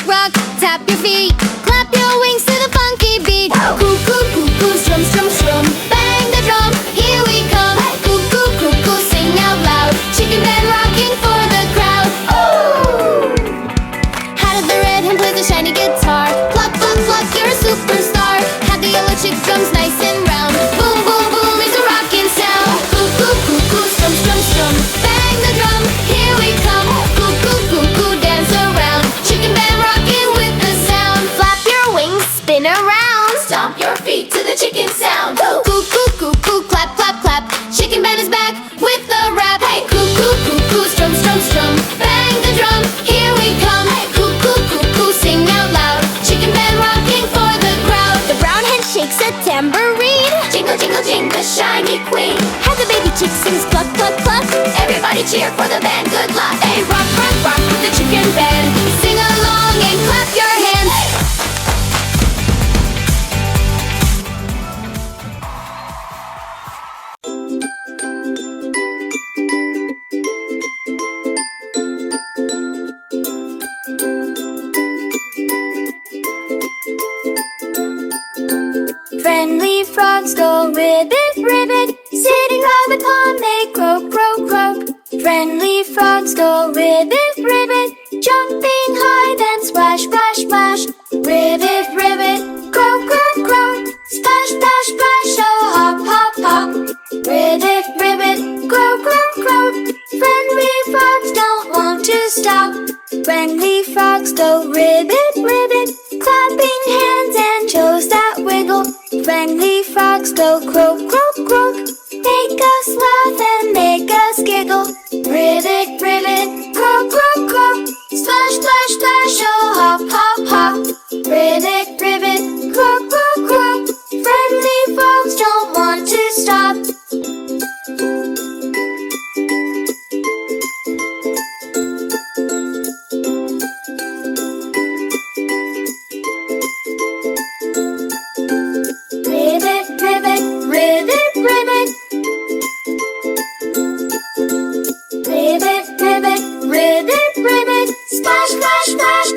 rock, tap your feet, clap your wings to the funky beat. Cuckoo, cuckoo, strum, strum, strum, bang the drum, here we come. Cuckoo, cuckoo, sing out loud, chicken band rocking for the crowd. Ooh! Hat of the red hen plays a shiny guitar. Pluck, pluck, pluck, you're a superstar. Have the yellow chick drums nice and round. Boom, boom, boom, it's a rockin' sound. Cuckoo, cuckoo, strum, strum, strum, bang the drum, here we come. Cuckoo, cuckoo, dance around, chicken band rocking with the sound. Flap your wings, spin around, stomp your feet to the chicken sound. Cuckoo, cuckoo, clap, clap, clap, chicken band is back with the rap. Hey, cuckoo, cuckoo, strum, strum, strum, bang the drum, here we come. Cuckoo, cuckoo, sing out loud, chicken band rocking for the crowd. The brown hen shakes a tambourine, jingle, jingle, jingle, shiny queen. Has the baby chick sings cluck, cluck, cluck. Everybody cheer for the band, good luck. Hey, rock, rock, rock with the chicken band. Sing along and clap your hands. Friendly frogs go ribbit, ribbit, sitting round the pond they croak, croak, croak. Friendly frogs go ribbit, ribbit, jumping high then splash, splash, splash. Ribbit, ribbit, croak, croak, croak, splash, splash, splash, oh hop, hop, hop. Ribbit, ribbit, croak, croak, croak, friendly frogs don't want to stop. Friendly frogs go ribbit, ribbit, clapping hands and toes that wiggle. Friendly frogs go croak, croak, croak, make us laugh and make us giggle. Ribbit, ribbit, croak, croak, croak, splash, splash, splash, oh hop, hop, hop. Ribbit, ribbit, croak, croak, croak, friendly frogs don't want to stop. Ribbit, ribbit, ribbit, ribbit. Ribbit, ribbit, ribbit, ribbit, splash, splash, splash.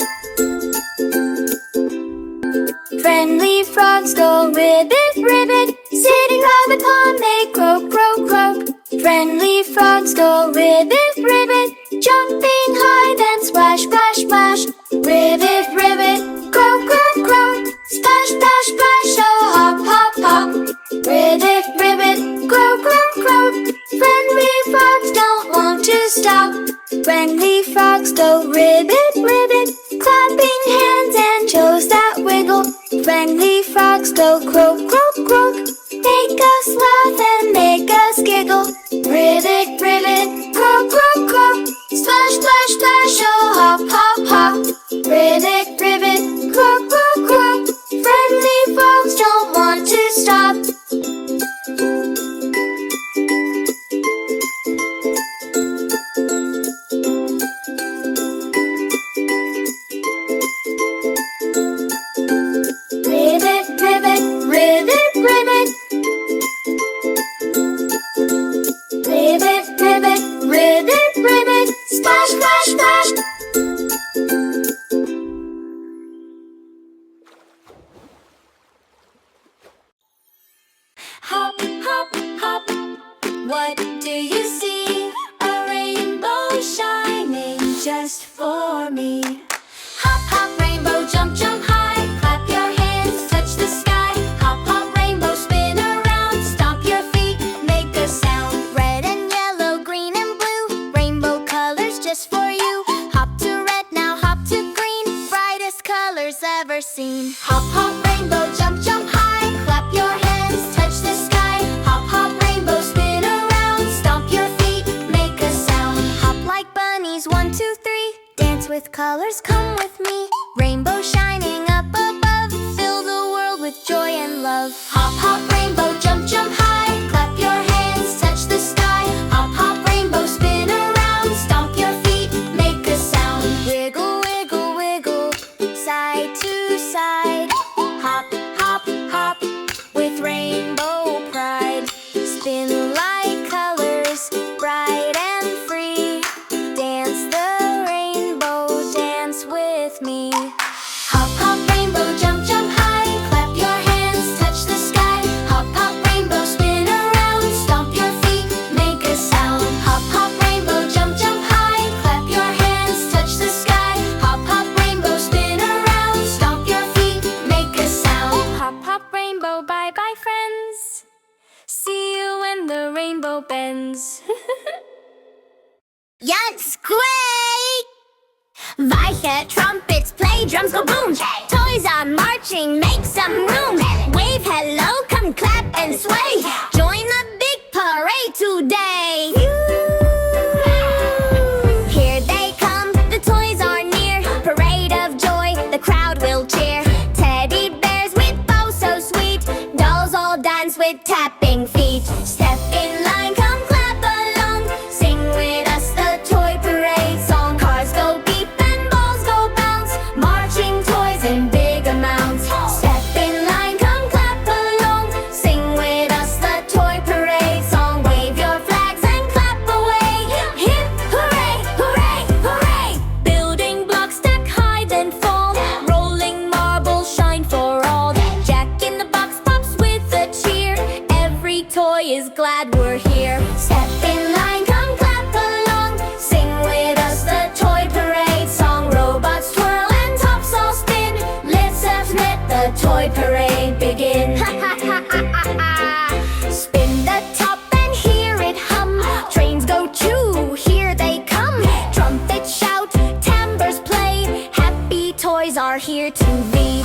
Friendly frogs go ribbit, ribbit, sitting round the pond they croak, croak, croak. Friendly frogs go ribbit, ribbit, jumping high then splash, splash, splash. Ribbit, ribbit, croak, croak, croak, splash, splash, splash, oh hop, hop, hop. Ribbit, ribbit, croak, croak, croak, friendly frogs don't want to stop. Friendly frogs go ribbit, ribbit, clapping hands and toes that wiggle. Friendly frogs go croak, croak, croak, make us laugh and make us giggle. Ribbit, ribbit, croak, croak, croak, splash, splash, splash, oh hop, hop, hop. Ribbit, ribbit, croak, croak, croak, friendly frogs don't want to stop. Ribbit, ribbit, ribbit, ribbit. Ribbit, ribbit, ribbit, ribbit, splash, splash, splash. Hop, hop, hop, what do you see? A rainbow shining just for me. Hop, hop, rainbow, jump, jump high, clap your hands, touch the sky. Hop, hop, rainbow, spin around, stomp your feet, make a sound. Red and yellow, green and blue, rainbow colors just for you. Hop to red, now hop to green, brightest colors ever seen. Hop, hop, rainbow, jump, jump high, clap your hands, touch the sky. Hop, hop, rainbow, spin around, stomp your feet, make a sound. Hop like bunnies, 1, 2, 3, dance with colors, come with me. Rainbow shining up above, fill the world with joy and love. Hop, hop, rainbow, jump, jump high, clap your hands, touch the sky. Hop, hop, rainbow, spin around, stomp your feet, make a sound. Wiggle, wiggle, wiggle, side to side. Hop, hop, hop, with rainbow pride. Spin like colors, bright and free. Dance the rainbow dance with me. Yes, great! Weiche trumpets play, drums go boom. Toys are marching, make some room. Wave hello, come clap and sway. Join the big parade today. Here they come, the toys are near. Parade of joy, the crowd will cheer. Teddy bears with bows so sweet. Dolls all dance with tapping feet. Step in line, come clap along. Sing with us the toy parade song. Cars go beep and balls go bounce. Marching toys in big amounts. Step in line, come clap along. Sing with us the toy parade song. Wave your flags and clap away. Hip hooray, hooray, hooray. Building blocks stack high then fall. Rolling marbles shine for all. Jack in the box pops with a cheer. Every toy is glad we're here. Step in line, come clap along. Sing with us the toy parade song. Robots twirl and tops all spin. Let's let the toy parade begin. Spin the top and hear it hum. Trains go choo, here they come. Trumpets shout, timbres play. Happy toys are here to be.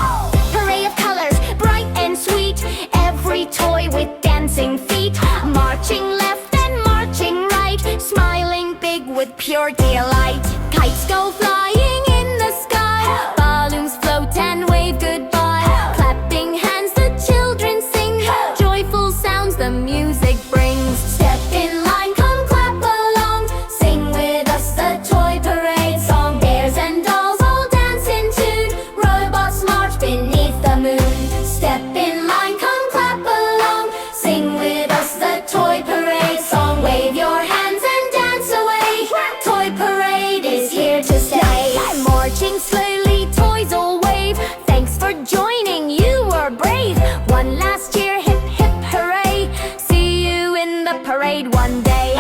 Parade of colors, bright and sweet. Every toy with dancing feet. Marching left and marching right. Smiling big with pure delight. Kites go flying in the sky. Balloons float and wave goodbye. Clapping hands, the children sing. Joyful sounds the music brings. Step in line, come clap along. Sing with us the toy parade song. Bears and dolls all dance in tune. Robots march beneath the moon. Step in line, come clap along. Sing with us the toy parade song. Wave your hands and dance away. Toy parade is here to stay. Marching slowly, toys all wave. Thanks for joining, you were brave. One last cheer, hip hip hooray. See you in the parade one day.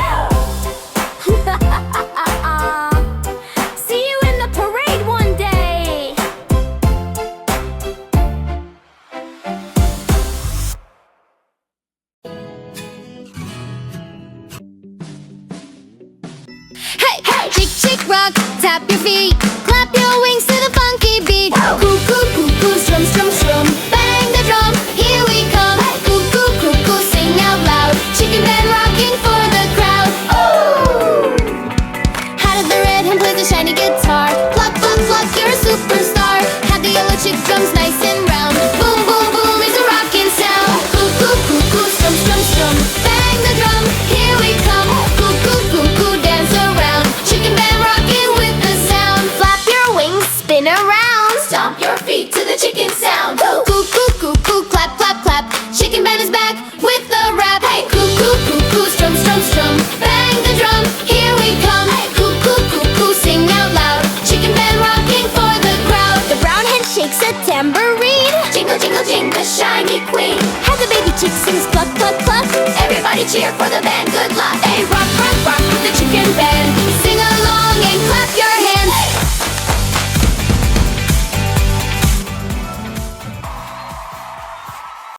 See you in the parade one day. Hey, hey, chick, chick, rock, tap your feet. Clap your wings to the funky beat. Cuckoo, cuckoo.